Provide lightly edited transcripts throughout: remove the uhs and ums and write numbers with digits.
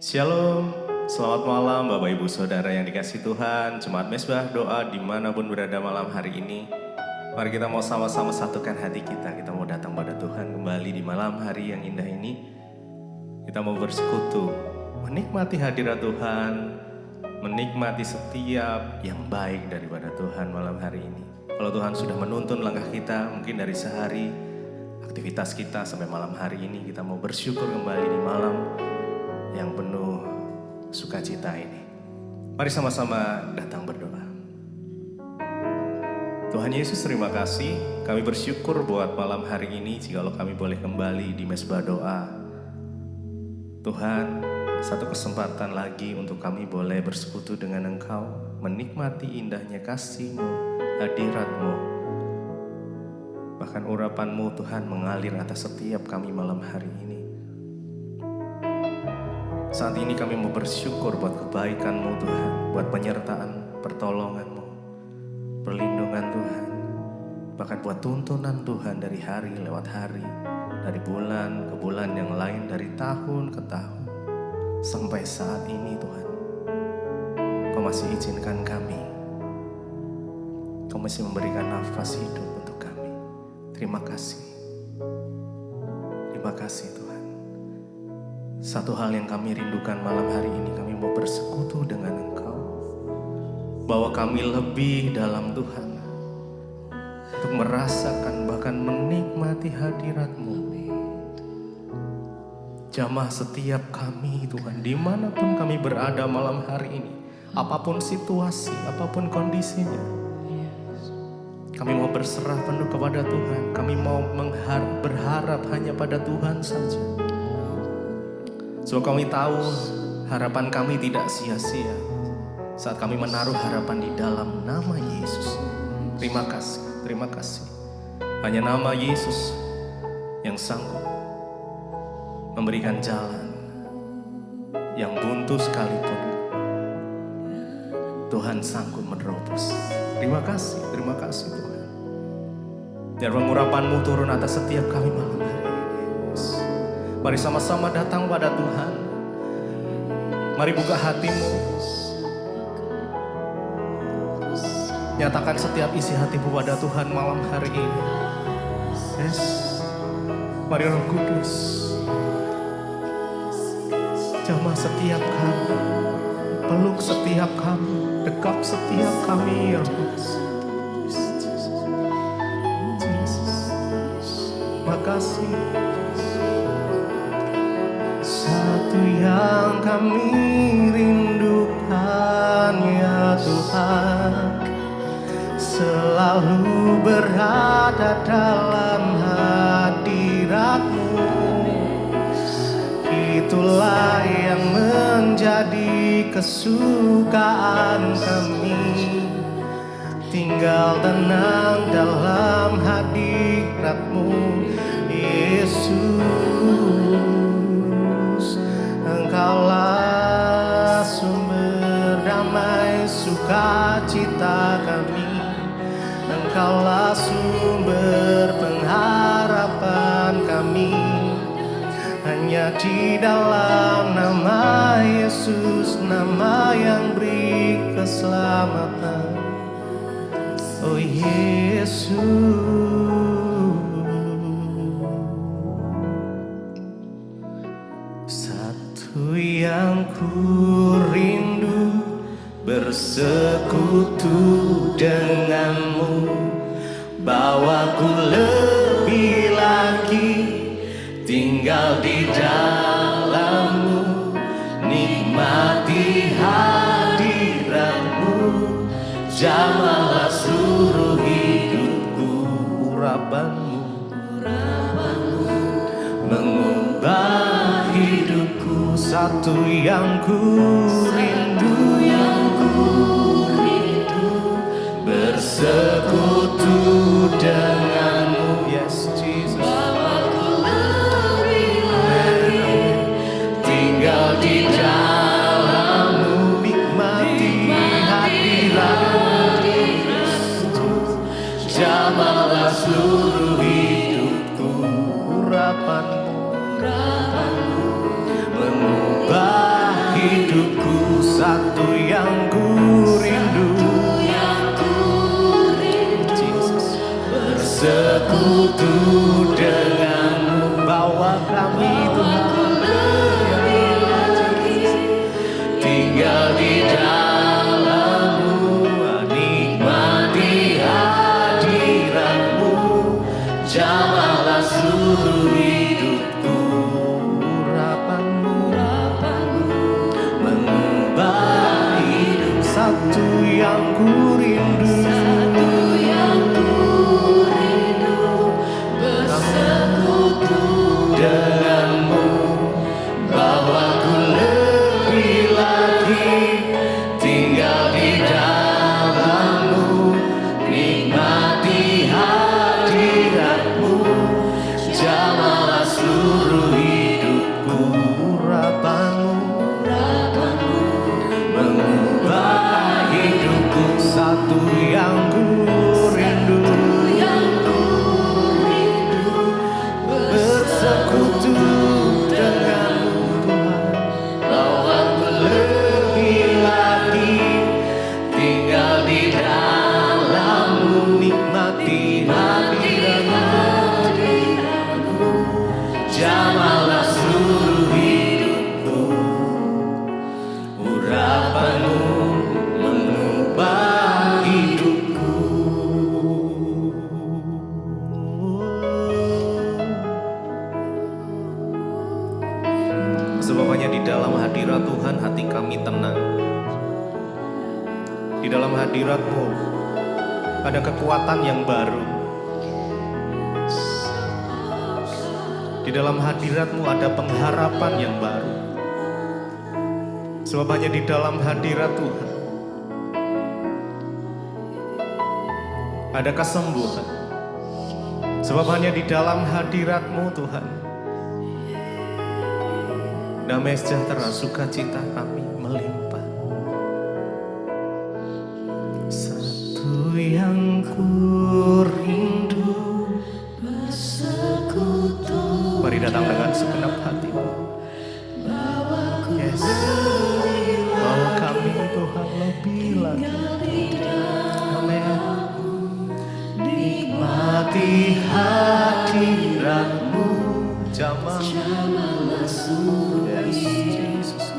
Shalom, selamat malam Bapak Ibu Saudara yang dikasihi Tuhan, Jemaat Mesbah Doa dimanapun berada malam hari ini. Mari kita mau sama-sama satukan hati kita mau datang pada Tuhan kembali di malam hari yang indah ini. Kita mau bersekutu, menikmati hadirat Tuhan, menikmati setiap yang baik daripada Tuhan malam hari ini. Kalau Tuhan sudah menuntun langkah kita, mungkin dari sehari, aktivitas kita sampai malam hari ini, kita mau bersyukur kembali di malam yang penuh sukacita ini. Mari sama-sama datang berdoa. Tuhan Yesus, terima kasih. Kami bersyukur buat malam hari ini jikalau kami boleh kembali di Mesbah Doa. Tuhan, satu kesempatan lagi untuk kami boleh bersekutu dengan Engkau, menikmati indahnya kasih-Mu, hadirat-Mu. Bahkan urapan-Mu Tuhan mengalir atas setiap kami malam hari ini. Saat ini kami mau bersyukur buat kebaikan-Mu Tuhan, buat penyertaan, pertolongan-Mu, perlindungan Tuhan, bahkan buat tuntunan Tuhan dari hari lewat hari, dari bulan ke bulan yang lain, dari tahun ke tahun, sampai saat ini Tuhan, Kau masih izinkan kami, Kau masih memberikan nafas hidup untuk kami. Terima kasih Tuhan. Satu hal yang kami rindukan malam hari ini, kami mau bersekutu dengan Engkau, bahwa kami lebih dalam Tuhan, untuk merasakan bahkan menikmati hadirat-Mu. Jamah setiap kami Tuhan, dimanapun kami berada malam hari ini, apapun situasi, apapun kondisinya, kami mau berserah penuh kepada Tuhan. Kami mau berharap hanya pada Tuhan saja. So kami tahu harapan kami tidak sia-sia saat kami menaruh harapan di dalam nama Yesus. Terima kasih. Hanya nama Yesus yang sanggup memberikan jalan yang buntu sekalipun Tuhan sanggup menerobos. Terima kasih Tuhan. Biar pengurapan-Mu turun atas setiap kami malam hari ini. Mari sama-sama datang pada Tuhan. Mari buka hatimu. Nyatakan setiap isi hatimu pada Tuhan malam hari ini. Yes. Mari Roh Kudus, jamah setiap kami, peluk setiap kami, dekap setiap kami ya Kudus. Makasih. Satu yang kami rindukan ya Tuhan, selalu berada dalam hadirat-Mu. Itulah yang menjadi kesukaan kami, tinggal tenang dalam hadirat-Mu Yesus. Engkaulah sumber damai sukacita kami, Engkaulah sumber pengharapan kami. Hanya di dalam nama Yesus, nama yang beri keselamatan. Oh Yesus. Satu yang ku rindu, bersekutu denganmu, bawaku lebih lagi tinggal di dalam-Mu, nikmati hadirat-Mu, jamahlah seluruh hidupku. Urapan-Mu mengubah hidupku. Satu yang ku rindu, bersekutu denganmu. Yes Jesus. Tinggal di dalam-Mu, nikmati hadirat-Mu, jamahlah seluruh hidupku. Urapan-Mu mengubah bersekutu denganmu. Bawa kami Tuhan, tinggal di dalam-Mu, nikmati hadirat-Mu, jamahlah seluruh hidupku. Urapan-Mu mengubah hidup, satu yang ku rindu, bersekutu denganmu, bawaku lebih lagi, tinggal di dalam-Mu, nikmati hadirat-Mu, jamahlah seluruh hidupku. Urapan-Mu mengubah hidupku, satu yang ku rindu, bersekutu denganmu Tuhan, bawaku lebih lagi, tinggal di dalam-Mu, nikmati hadirat-Mu, jamahlah seluruh hidupku. Urapan-Mu mengubah hidupku. Sebabnya di dalam hadirat Tuhan hati kami tenang. Di dalam hadirat-Mu ada kekuatan yang baru. Di dalam hadirat-Mu ada pengharapan yang baru. Sebab hanya di dalam hadirat Tuhan ada kesembuhan. Sebab hanya di dalam hadirat-Mu Tuhan damai sejahtera, sukacita kami melimpah. Satu yang ku rindu, bersekutu. Mari datang dengan segenap hatimu. Yes. Bawa kami Tuhan lebih lagi. Amin. Nikmati hadirat-Mu, jamahlah seluruh. Yes, Jesus.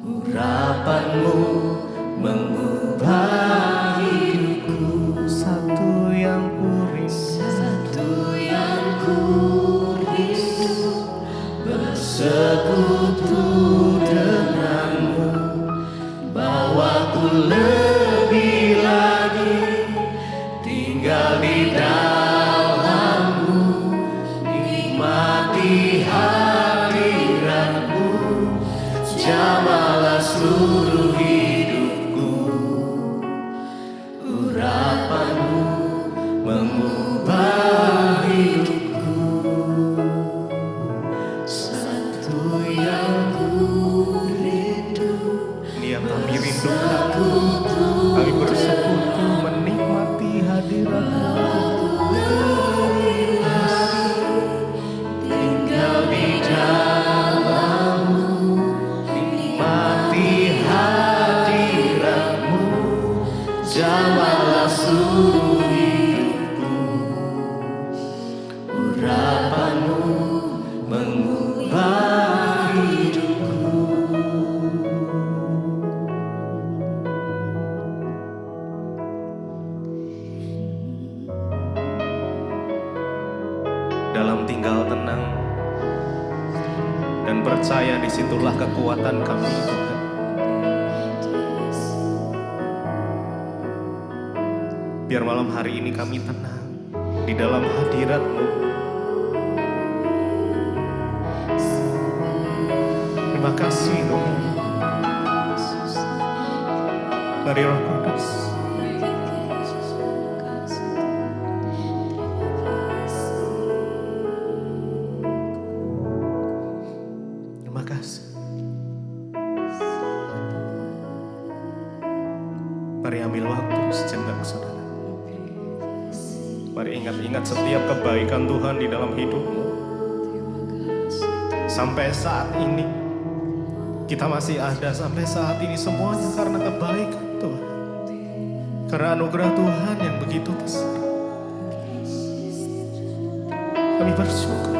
Urapan-Mu mengubah hidupku, satu yang ku rindu, bersekutu denganmu, bawaku lebih lagi, tinggal di dalam-Mu, nikmati hadirat-Mu, jamahlah seluruh hidupku. Urapan-Mu mengubah hidupku, satu yang ku rindu. Ini yang kami rindukan. Kami bersekutu menikmati hadirat-Mu, tinggal di dalam-Mu, nikmati hadirat-Mu, jamahlah seluruh hidupku. Urapan-Mu mengubah hidupku. Dalam tinggal tenang dan percaya, disitulah kekuatan kami Tuhan. Biar malam hari ini kami tenang di dalam hadirat-Mu. Terima kasih Tuhan. Mari Roh Kudus. Terima kasih. Mari ambil waktu sejenak saudara. Mari ingat-ingat setiap kebaikan Tuhan di dalam hidupmu. Sampai saat ini kita masih ada, sampai saat ini semuanya karena kebaikan Tuhan, karena anugerah Tuhan yang begitu besar. kami bersyukur.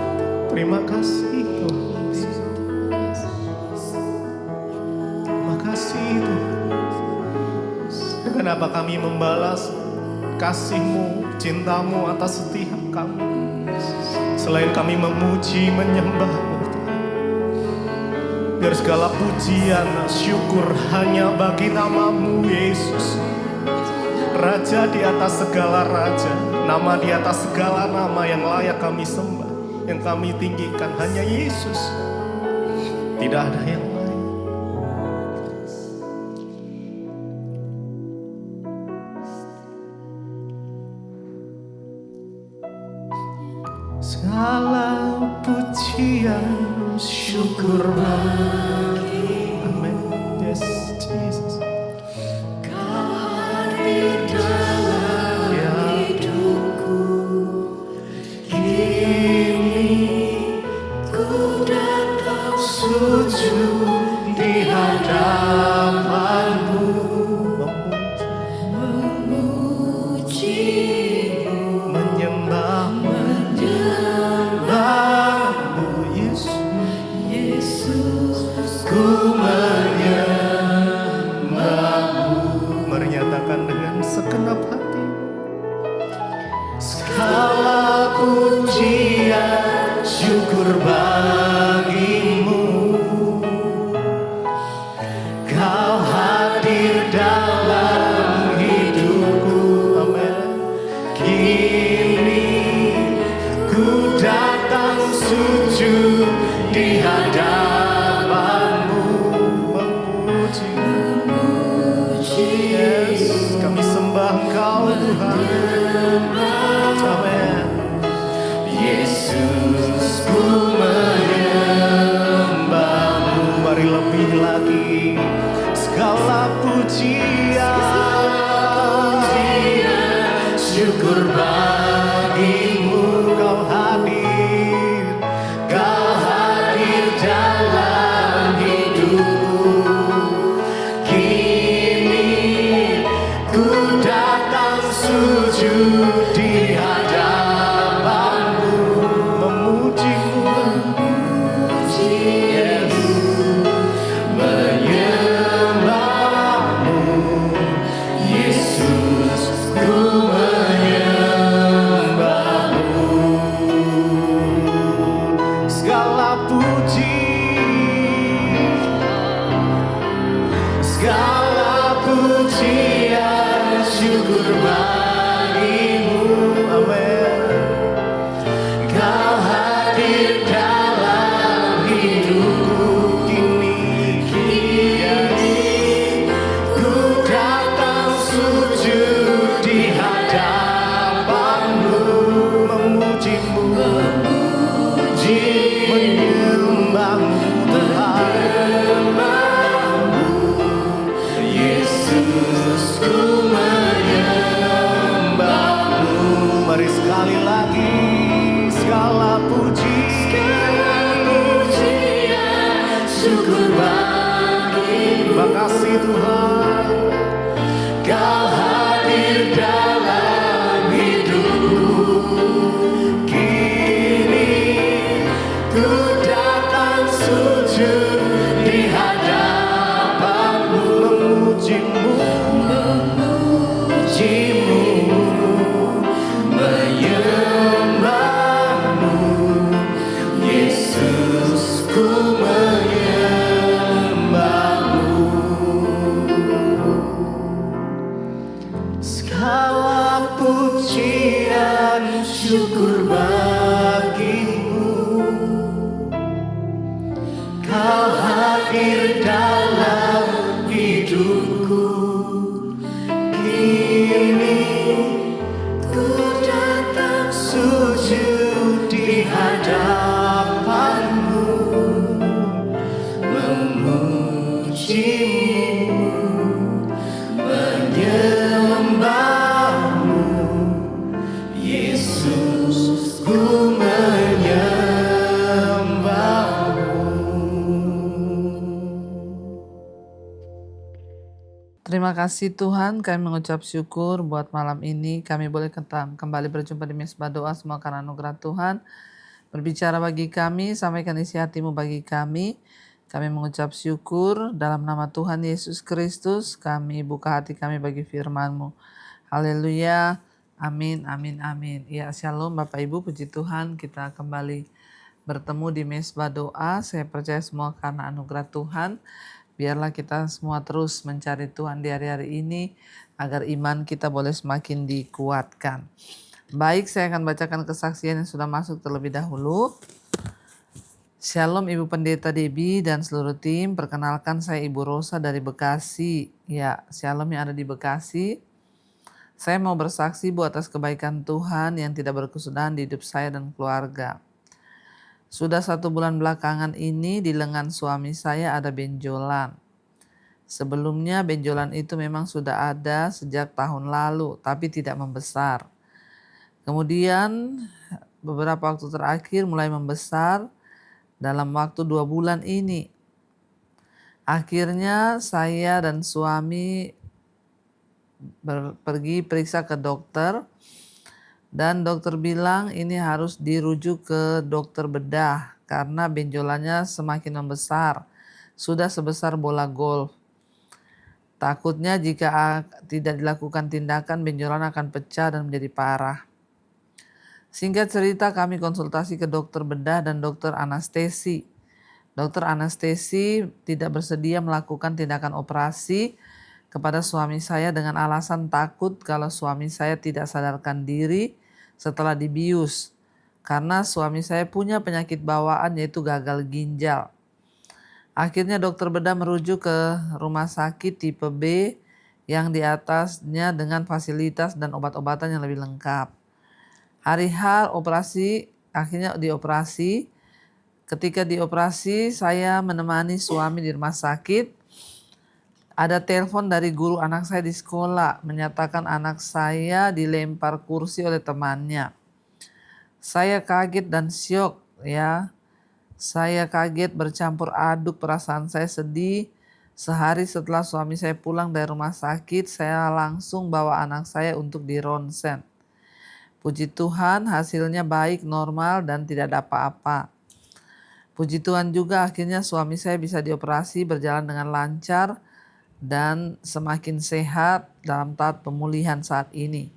Terima kasih Tuhan. Terima kasih Tuhan. Dengan apa kami membalas kasih-Mu, cinta-Mu atas setiap kami. Selain kami memuji, menyembah-Mu, biar segala pujian, syukur hanya bagi nama-Mu Yesus. Raja di atas segala raja, nama di atas segala nama yang layak kami sembah, yang kami tinggikan hanya Yesus. Tidak ada yang lain. Segala pujian, syukur bagi. Amin. Yes, Jesus. Kau di dalam hidupku, kini ku datang sujud di hadapan-Mu, memuji-Mu, Menyembah-Mu, Yesus, ku menyembah-Mu. Mari nyatakan dengan segenap hati. Segala pujian, syukur bagi-Mu. Kau hadir dalam hidupku. Amin. Kini ku datang sujud di hadapan-Mu, memuji. Yes, kami sembah Engkau Tuhan. Amin. Yesus, ku menyembah-Mu. Mari lebih lagi. Segala pujian, syukur bagi-Mu. Kau hadir dalam hidupku. Kini ku datang sujud di hadapan-Mu, memuji-Mu. Yes. Menyembah-Mu, Yesus, ku menyembah-Mu. Segala puji, segala pujian, syukur bagi-Mu. Amin. Kau hadir dalam hidupku. Kini ku datang sujud di hadapan-Mu, memuji-Mu, menyembah-Mu Tuhan. Yesus, ku menyembah-Mu. Mari sekali lagi. Segala pujian, syukur bagi-Mu. Terima kasih Tuhan. Kau hadir dalam hidupku. Kini ku datang sujud di hadapan-Mu, memuji-Mu, menyembah-Mu. Yesus, ku menyembah-Mu. Segala pujian, syukur bagi-Mu. Kau hadir dalam hidupku. Kini ku datang sujud di hadapan-Mu, memuji-Mu, menyembah-Mu. Yesus, ku Terima kasih Tuhan, kami mengucap syukur buat malam ini. Kami boleh kembali berjumpa di Mesbah Doa, semua karena anugerah Tuhan. Berbicara bagi kami, sampaikan isi hati-Mu bagi kami. Kami mengucap syukur dalam nama Tuhan Yesus Kristus. Kami buka hati kami bagi firman-Mu. Haleluya. Amin, amin, amin. Ya, shalom Bapak Ibu, puji Tuhan. Kita kembali bertemu di Mesbah Doa. Saya percaya semua karena anugerah Tuhan. Biarlah kita semua terus mencari Tuhan di hari-hari ini, agar iman kita boleh semakin dikuatkan. Baik, saya akan bacakan kesaksian yang sudah masuk terlebih dahulu. Shalom Ibu Pendeta Debbie dan seluruh tim. Perkenalkan, saya Ibu Rosa dari Bekasi. Ya, shalom yang ada di Bekasi. Saya mau bersaksi Bu atas kebaikan Tuhan yang tidak berkesudahan di hidup saya dan keluarga. Sudah 1 bulan belakangan ini di lengan suami saya ada benjolan. Sebelumnya benjolan itu memang sudah ada sejak tahun lalu, tapi tidak membesar. Kemudian beberapa waktu terakhir mulai membesar dalam waktu 2 bulan ini. Akhirnya saya dan suami pergi periksa ke dokter. Dan dokter bilang ini harus dirujuk ke dokter bedah karena benjolannya semakin membesar. Sudah sebesar bola golf. Takutnya jika tidak dilakukan tindakan, benjolan akan pecah dan menjadi parah. Singkat cerita, kami konsultasi ke dokter bedah dan dokter anestesi. Dokter anestesi tidak bersedia melakukan tindakan operasi kepada suami saya dengan alasan takut kalau suami saya tidak sadarkan diri setelah dibius. Karena suami saya punya penyakit bawaan yaitu gagal ginjal. Akhirnya dokter bedah merujuk ke rumah sakit tipe B yang di atasnya dengan fasilitas dan obat-obatan yang lebih lengkap. Hari H operasi, akhirnya dioperasi. Ketika dioperasi, saya menemani suami di rumah sakit. Ada telepon dari guru anak saya di sekolah menyatakan anak saya dilempar kursi oleh temannya. Saya kaget dan syok ya. Saya kaget bercampur aduk, perasaan saya sedih. Sehari setelah suami saya pulang dari rumah sakit, saya langsung bawa anak saya untuk di ronsen. Puji Tuhan hasilnya baik, normal dan tidak ada apa-apa. Puji Tuhan juga akhirnya suami saya bisa dioperasi, berjalan dengan lancar dan semakin sehat dalam tahap pemulihan saat ini.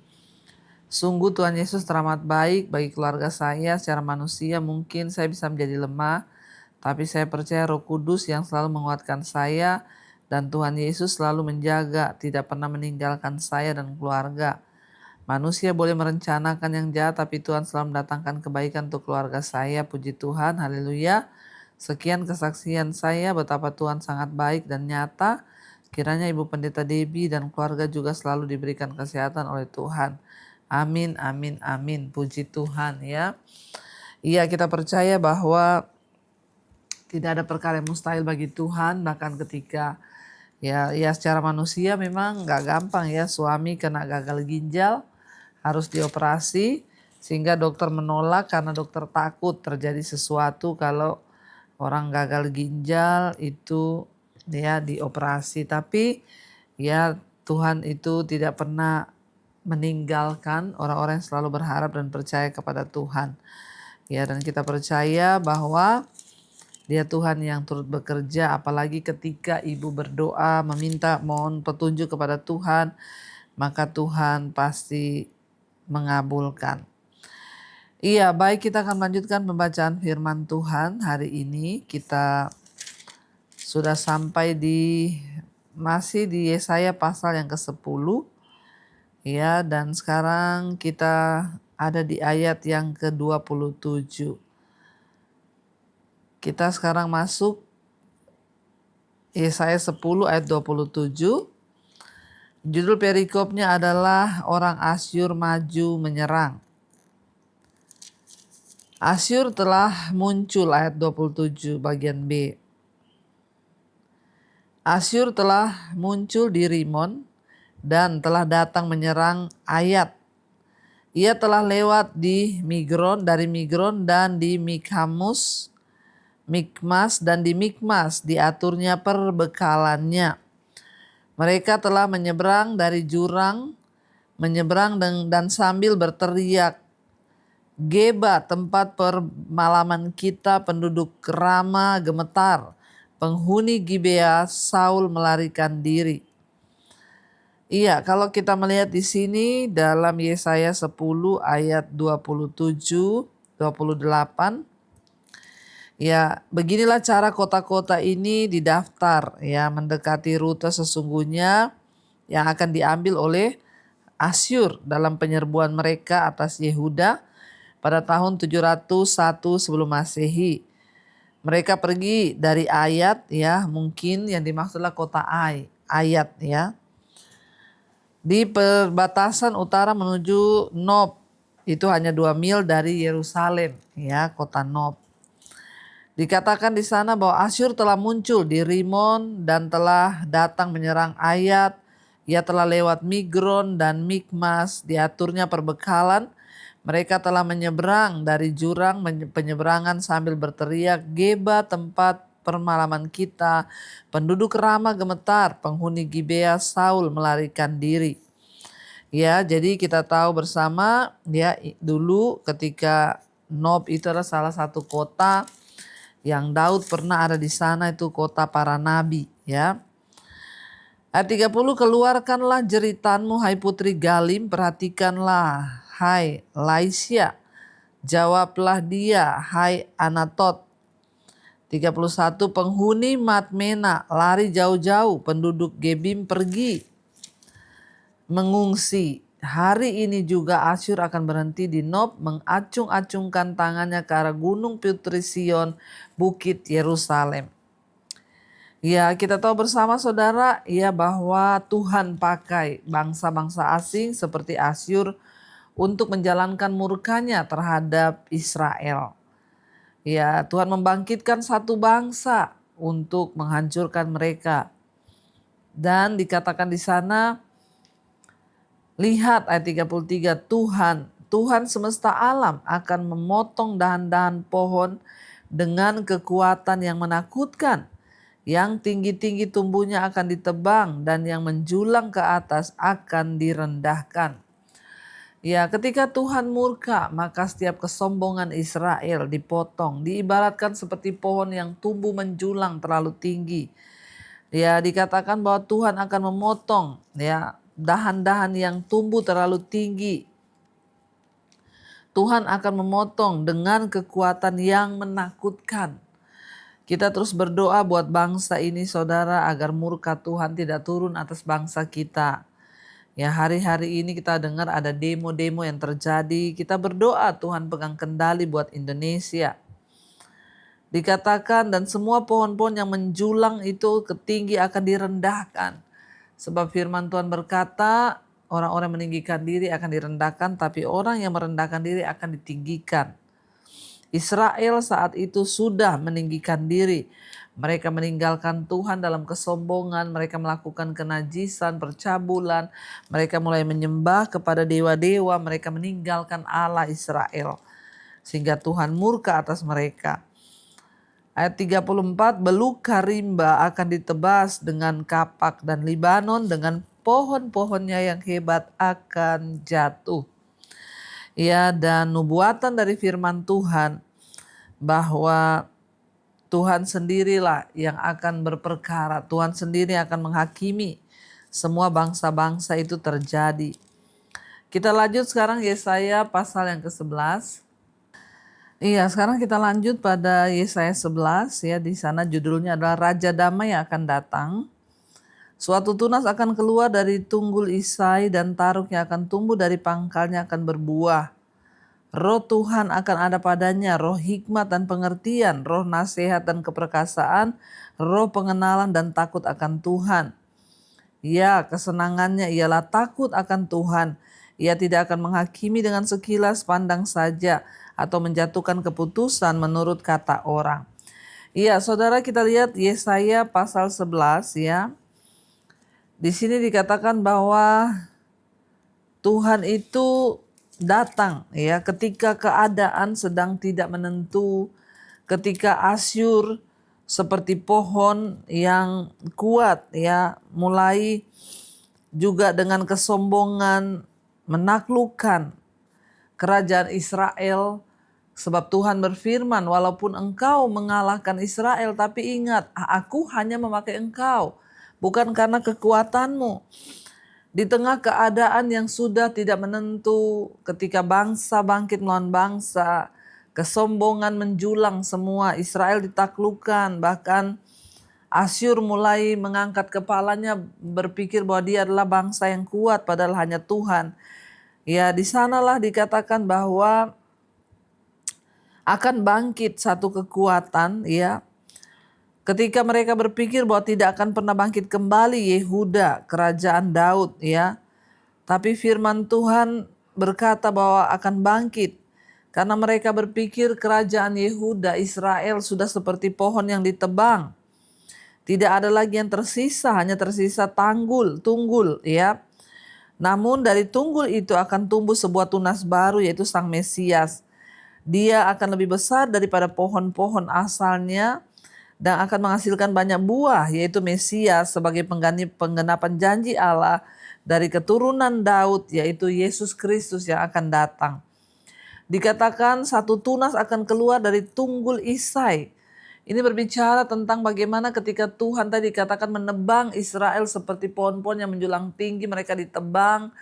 Sungguh Tuhan Yesus teramat baik bagi keluarga saya. Secara manusia mungkin saya bisa menjadi lemah, tapi saya percaya Roh Kudus yang selalu menguatkan saya dan Tuhan Yesus selalu menjaga, tidak pernah meninggalkan saya dan keluarga. Manusia boleh merencanakan yang jahat, tapi Tuhan selalu mendatangkan kebaikan untuk keluarga saya. Puji Tuhan, haleluya. Sekian kesaksian saya betapa Tuhan sangat baik dan nyata. Kiranya Ibu Pendeta Debbie dan keluarga juga selalu diberikan kesehatan oleh Tuhan. Amin, amin, amin. Puji Tuhan ya. Iya, kita percaya bahwa tidak ada perkara yang mustahil bagi Tuhan. Bahkan ketika ya secara manusia memang gak gampang ya, suami kena gagal ginjal, harus dioperasi, sehingga dokter menolak karena dokter takut terjadi sesuatu kalau orang gagal ginjal itu ya dioperasi. Tapi ya Tuhan itu tidak pernah meninggalkan orang-orang yang selalu berharap dan percaya kepada Tuhan. Ya, dan kita percaya bahwa Dia Tuhan yang turut bekerja, apalagi ketika ibu berdoa mohon petunjuk kepada Tuhan, maka Tuhan pasti mengabulkan. Iya, baik, kita akan lanjutkan pembacaan firman Tuhan hari ini. Kita sudah sampai masih di Yesaya pasal yang ke-10. Ya, dan sekarang kita ada di ayat yang ke-27. Kita sekarang masuk Yesaya 10 ayat 27. Judul perikopnya adalah orang Asyur maju menyerang. Asyur telah muncul, ayat 27 bagian B. Asyur telah muncul di Rimon dan telah datang menyerang Ayat. Ia telah lewat di Migron, dari Migron dan di Mikmas dan di Mikmas diaturnya perbekalannya. Mereka telah menyeberang dari jurang, menyeberang dan sambil berteriak, Geba, tempat permalaman kita, penduduk Rama gemetar. Penghuni Gibea, Saul melarikan diri. Iya, kalau kita melihat di sini dalam Yesaya 10 ayat 27, 28, ya, beginilah cara kota-kota ini didaftar, ya, mendekati rute sesungguhnya yang akan diambil oleh Asyur dalam penyerbuan mereka atas Yehuda pada tahun 701 sebelum Masehi. Mereka pergi dari Ayat, ya, mungkin yang dimaksudlah kota Ayat, ya. Di perbatasan utara menuju Nob, itu hanya 2 mil dari Yerusalem, ya, kota Nob. Dikatakan di sana bahwa Asyur telah muncul di Rimon dan telah datang menyerang Ayat. Ia telah lewat Migron dan Mikmas, diaturnya perbekalan. Mereka telah menyeberang dari jurang penyeberangan sambil berteriak, Geba, tempat permalaman kita. Penduduk Rama gemetar, penghuni Gibea, Saul melarikan diri. Ya, jadi kita tahu bersama, ya, dulu ketika Nob itu adalah salah satu kota yang Daud pernah ada di sana, itu kota para nabi, ya. Ayat 30, keluarkanlah jeritanmu hai putri Galim, perhatikanlah hai Laisya, jawablah dia hai Anatot. 31, penghuni Madmena lari jauh-jauh, penduduk Gebim pergi mengungsi. Hari ini juga Asyur akan berhenti di Nob, mengacung-acungkan tangannya ke arah gunung putri Sion, bukit Yerusalem. Ya, kita tahu bersama saudara, ya, bahwa Tuhan pakai bangsa-bangsa asing seperti Asyur untuk menjalankan murkanya terhadap Israel. Ya, Tuhan membangkitkan satu bangsa untuk menghancurkan mereka. Dan dikatakan di sana, lihat ayat 33, Tuhan semesta alam akan memotong dahan-dahan pohon dengan kekuatan yang menakutkan. Yang tinggi-tinggi tumbuhnya akan ditebang dan yang menjulang ke atas akan direndahkan. Ya, ketika Tuhan murka, maka setiap kesombongan Israel dipotong, diibaratkan seperti pohon yang tumbuh menjulang terlalu tinggi. Ya, dikatakan bahwa Tuhan akan memotong, ya, dahan-dahan yang tumbuh terlalu tinggi. Tuhan akan memotong dengan kekuatan yang menakutkan. Kita terus berdoa buat bangsa ini saudara, agar murka Tuhan tidak turun atas bangsa kita. Ya, hari-hari ini kita dengar ada demo-demo yang terjadi. Kita berdoa Tuhan pegang kendali buat Indonesia. Dikatakan dan semua pohon-pohon yang menjulang itu ketinggi akan direndahkan. Sebab firman Tuhan berkata, orang-orang meninggikan diri akan direndahkan, tapi orang yang merendahkan diri akan ditinggikan. Israel saat itu sudah meninggikan diri. Mereka meninggalkan Tuhan dalam kesombongan, mereka melakukan kenajisan, percabulan, mereka mulai menyembah kepada dewa-dewa, mereka meninggalkan Allah Israel. Sehingga Tuhan murka atas mereka. Ayat 34, belukar rimba akan ditebas dengan kapak dan Libanon dengan pohon-pohonnya yang hebat akan jatuh. Ya, dan nubuatan dari firman Tuhan bahwa Tuhan sendirilah yang akan berperkara. Tuhan sendiri akan menghakimi semua bangsa-bangsa itu terjadi. Kita lanjut sekarang Yesaya pasal yang ke-11. Iya, sekarang kita lanjut pada Yesaya 11, ya. Di sana judulnya adalah Raja Damai yang akan datang. Suatu tunas akan keluar dari tunggul Isai dan taruknya akan tumbuh dari pangkalnya akan berbuah. Roh Tuhan akan ada padanya, roh hikmat dan pengertian, roh nasihat dan keperkasaan, roh pengenalan dan takut akan Tuhan. Ya, kesenangannya ialah takut akan Tuhan. Ia tidak akan menghakimi dengan sekilas pandang saja atau menjatuhkan keputusan menurut kata orang. Iya, saudara, kita lihat Yesaya pasal 11, ya. Di sini dikatakan bahwa Tuhan itu datang, ya, ketika keadaan sedang tidak menentu, ketika Asyur seperti pohon yang kuat, ya, mulai juga dengan kesombongan menaklukkan kerajaan Israel. Sebab Tuhan berfirman, walaupun engkau mengalahkan Israel, tapi ingat, aku hanya memakai engkau, bukan karena kekuatanmu. Di tengah keadaan yang sudah tidak menentu, ketika bangsa bangkit melawan bangsa, kesombongan menjulang semua, Israel ditaklukkan, bahkan Asyur mulai mengangkat kepalanya berpikir bahwa dia adalah bangsa yang kuat, padahal hanya Tuhan. Ya, di sanalah dikatakan bahwa akan bangkit satu kekuatan, ya. Ketika mereka berpikir bahwa tidak akan pernah bangkit kembali Yehuda, kerajaan Daud, ya. Tapi firman Tuhan berkata bahwa akan bangkit. Karena mereka berpikir kerajaan Yehuda, Israel sudah seperti pohon yang ditebang. Tidak ada lagi yang tersisa, hanya tersisa tunggul, ya. Namun dari tunggul itu akan tumbuh sebuah tunas baru, yaitu Sang Mesias. Dia akan lebih besar daripada pohon-pohon asalnya dan akan menghasilkan banyak buah, yaitu Mesias sebagai penggenapan janji Allah dari keturunan Daud, yaitu Yesus Kristus yang akan datang. Dikatakan satu tunas akan keluar dari tunggul Isai. Ini berbicara tentang bagaimana ketika Tuhan tadi dikatakan menebang Israel seperti pohon-pohon yang menjulang tinggi, mereka ditebang.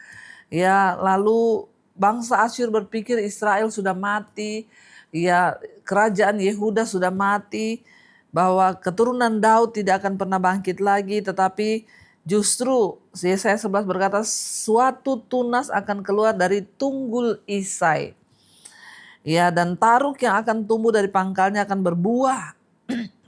Ya, lalu bangsa Asyur berpikir Israel sudah mati, ya kerajaan Yehuda sudah mati, bahwa keturunan Daud tidak akan pernah bangkit lagi, tetapi justru Yesaya 11 berkata suatu tunas akan keluar dari tunggul Isai. Ya, dan taruk yang akan tumbuh dari pangkalnya akan berbuah.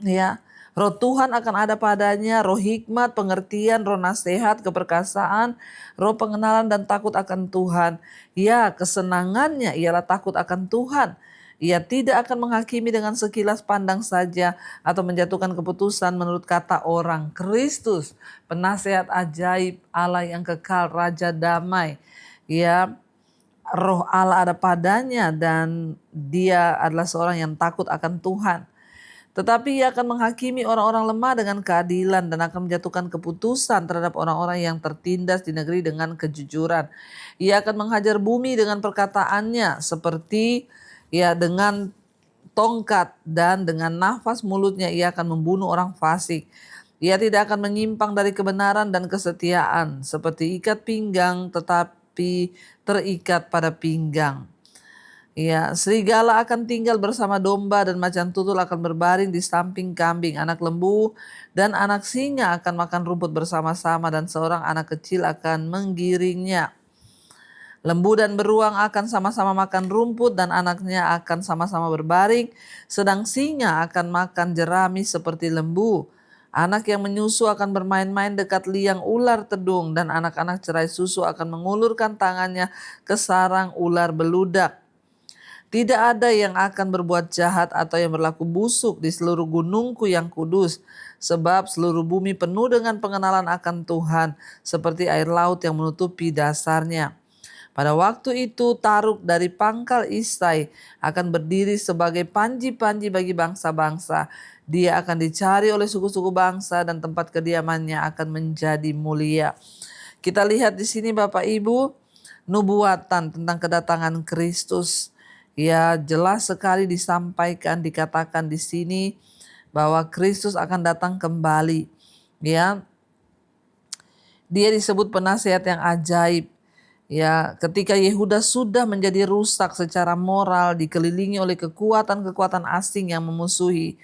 Ya, roh Tuhan akan ada padanya, roh hikmat, pengertian, roh nasihat, keperkasaan, roh pengenalan dan takut akan Tuhan. Ya, kesenangannya ialah takut akan Tuhan. Ia tidak akan menghakimi dengan sekilas pandang saja atau menjatuhkan keputusan menurut kata orang. Kristus, penasehat ajaib, Allah yang kekal, Raja damai. Ya, roh Allah ada padanya dan dia adalah seorang yang takut akan Tuhan. Tetapi ia akan menghakimi orang-orang lemah dengan keadilan dan akan menjatuhkan keputusan terhadap orang-orang yang tertindas di negeri dengan kejujuran. Ia akan menghajar bumi dengan perkataannya seperti ya dengan tongkat, dan dengan nafas mulutnya ia akan membunuh orang fasik. Ia tidak akan menyimpang dari kebenaran dan kesetiaan seperti ikat pinggang tetapi terikat pada pinggang. Ya, serigala akan tinggal bersama domba dan macan tutul akan berbaring di samping kambing. Anak lembu dan anak singa akan makan rumput bersama-sama dan seorang anak kecil akan menggiringnya. Lembu dan beruang akan sama-sama makan rumput dan anaknya akan sama-sama berbaring. Sedang singa akan makan jerami seperti lembu. Anak yang menyusu akan bermain-main dekat liang ular tedung dan anak-anak cerai susu akan mengulurkan tangannya ke sarang ular beludak. Tidak ada yang akan berbuat jahat atau yang berlaku busuk di seluruh gunungku yang kudus. Sebab seluruh bumi penuh dengan pengenalan akan Tuhan seperti air laut yang menutupi dasarnya. Pada waktu itu taruk dari pangkal Isai akan berdiri sebagai panji-panji bagi bangsa-bangsa. Dia akan dicari oleh suku-suku bangsa dan tempat kediamannya akan menjadi mulia. Kita lihat di sini Bapak Ibu, nubuatan tentang kedatangan Kristus. Ya, jelas sekali disampaikan, dikatakan di sini bahwa Kristus akan datang kembali. Ya, dia disebut penasehat yang ajaib. Ya, ketika Yehuda sudah menjadi rusak secara moral, dikelilingi oleh kekuatan-kekuatan asing yang memusuhi,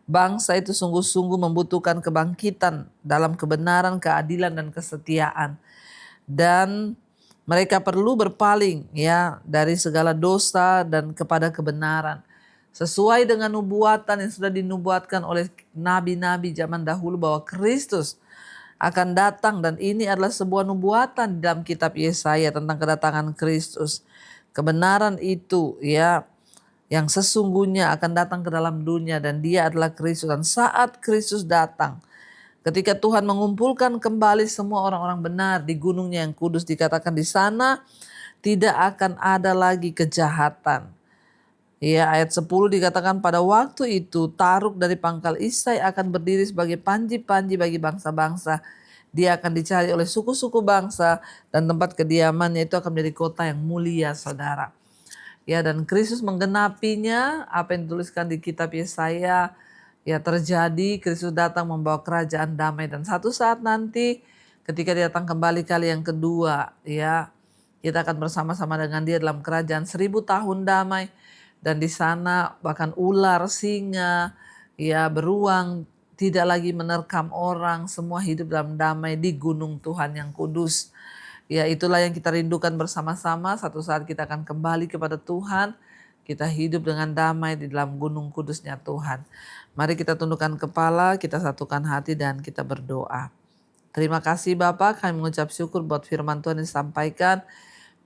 bangsa itu sungguh-sungguh membutuhkan kebangkitan dalam kebenaran, keadilan, dan kesetiaan. Dan mereka perlu berpaling ya dari segala dosa dan kepada kebenaran. Sesuai dengan nubuatan yang sudah dinubuatkan oleh nabi-nabi zaman dahulu bahwa Kristus akan datang, dan ini adalah sebuah nubuatan di dalam kitab Yesaya tentang kedatangan Kristus. Kebenaran itu ya yang sesungguhnya akan datang ke dalam dunia dan dia adalah Kristus. Dan saat Kristus datang, ketika Tuhan mengumpulkan kembali semua orang-orang benar di gunungnya yang kudus, dikatakan di sana tidak akan ada lagi kejahatan. Ya, ayat 10 dikatakan pada waktu itu taruk dari pangkal Isai akan berdiri sebagai panji-panji bagi bangsa-bangsa. Dia akan dicari oleh suku-suku bangsa dan tempat kediamannya itu akan menjadi kota yang mulia, saudara. Ya, dan Kristus menggenapinya, apa yang dituliskan di kitab Yesaya ya terjadi. Kristus datang membawa kerajaan damai, dan satu saat nanti ketika dia datang kembali kali yang kedua, ya kita akan bersama-sama dengan dia dalam kerajaan 1000 tahun damai. Dan di sana bahkan ular, singa, ya beruang tidak lagi menerkam orang, semua hidup dalam damai di gunung Tuhan yang kudus. Ya, itulah yang kita rindukan bersama-sama. Satu saat kita akan kembali kepada Tuhan. Kita hidup dengan damai di dalam gunung kudusnya Tuhan. Mari kita tundukkan kepala, kita satukan hati dan kita berdoa. Terima kasih Bapa, kami mengucap syukur buat firman Tuhan yang disampaikan.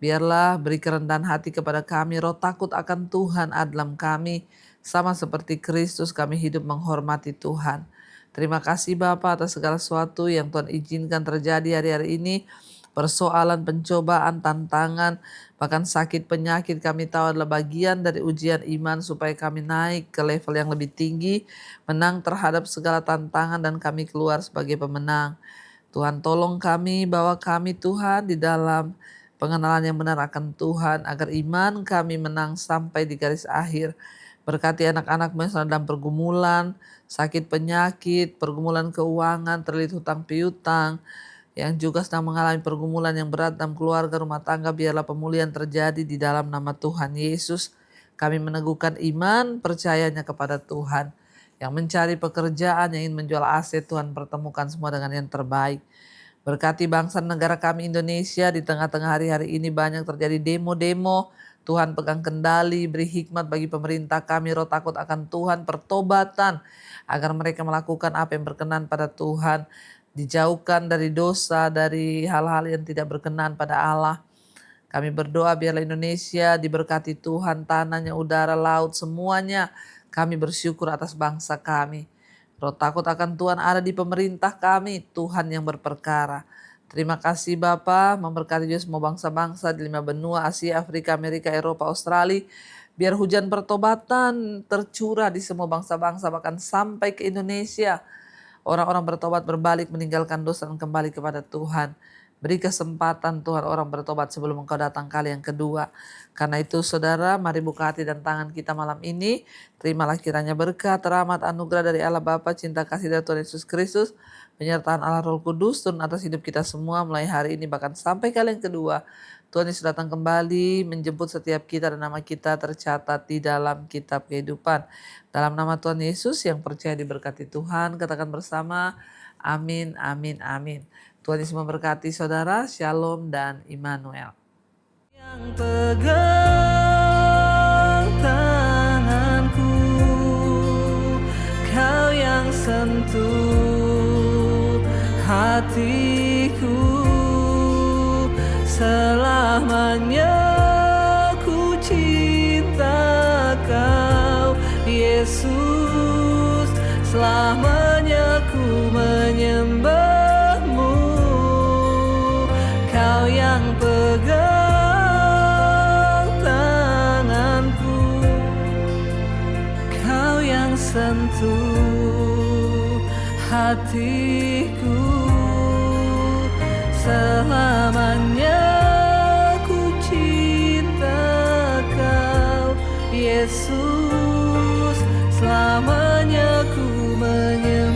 Biarlah beri kerendahan hati kepada kami, roh takut akan Tuhan ada dalam kami. Sama seperti Kristus kami hidup menghormati Tuhan. Terima kasih Bapa atas segala sesuatu yang Tuhan izinkan terjadi hari-hari ini. Persoalan, pencobaan, tantangan, bahkan sakit, penyakit kami tahu adalah bagian dari ujian iman supaya kami naik ke level yang lebih tinggi, menang terhadap segala tantangan dan kami keluar sebagai pemenang. Tuhan tolong kami, bawa kami Tuhan di dalam pengenalan yang benar akan Tuhan agar iman kami menang sampai di garis akhir. Berkati anak-anak yang sedang dalam pergumulan, sakit penyakit, pergumulan keuangan, terlilit hutang piutang, yang juga sedang mengalami pergumulan yang berat dalam keluarga rumah tangga, biarlah pemulihan terjadi di dalam nama Tuhan Yesus. Kami meneguhkan iman percayanya kepada Tuhan. Yang mencari pekerjaan, yang ingin menjual aset, Tuhan pertemukan semua dengan yang terbaik. Berkati bangsa negara kami Indonesia, di tengah-tengah hari-hari ini banyak terjadi demo-demo. Tuhan pegang kendali, beri hikmat bagi pemerintah kami, roh takut akan Tuhan, pertobatan agar mereka melakukan apa yang berkenan pada Tuhan. Dijauhkan dari dosa, dari hal-hal yang tidak berkenan pada Allah. Kami berdoa biarlah Indonesia diberkati Tuhan, tanahnya, udara, laut, semuanya. Kami bersyukur atas bangsa kami. Roh takut akan Tuhan ada di pemerintah kami, Tuhan yang berperkara. Terima kasih Bapa, memberkati juga semua bangsa-bangsa di 5 benua, Asia, Afrika, Amerika, Eropa, Australia. Biar hujan pertobatan tercurah di semua bangsa-bangsa, bahkan sampai ke Indonesia. Orang-orang bertobat, berbalik, meninggalkan dosa dan kembali kepada Tuhan. Beri kesempatan Tuhan orang bertobat sebelum Engkau datang kali yang kedua. Karena itu saudara, mari buka hati dan tangan kita malam ini. Terimalah kiranya berkat, rahmat, anugerah dari Allah Bapa, cinta kasih dari Tuhan Yesus Kristus, penyertaan Allah Roh Kudus turun atas hidup kita semua mulai hari ini bahkan sampai kali yang kedua. Tuhan Yesus datang kembali menjemput setiap kita dan nama kita tercatat di dalam kitab kehidupan. Dalam nama Tuhan Yesus yang percaya diberkati Tuhan, katakan bersama, amin, amin, amin. Tuhan Yesus memberkati saudara, shalom dan Immanuel. Yang pegang tanganku, kau yang sentuh hatiku, selamanya ku cinta kau Yesus, selamanya ku menyembahmu, kau yang pegang tanganku, kau yang sentuh hatiku, selamanya ku cinta kau Yesus, selamanya ku menyembahmu.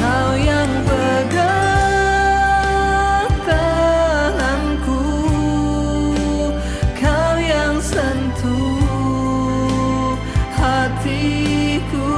Kau yang pegang tanganku, kau yang sentuh hatiku,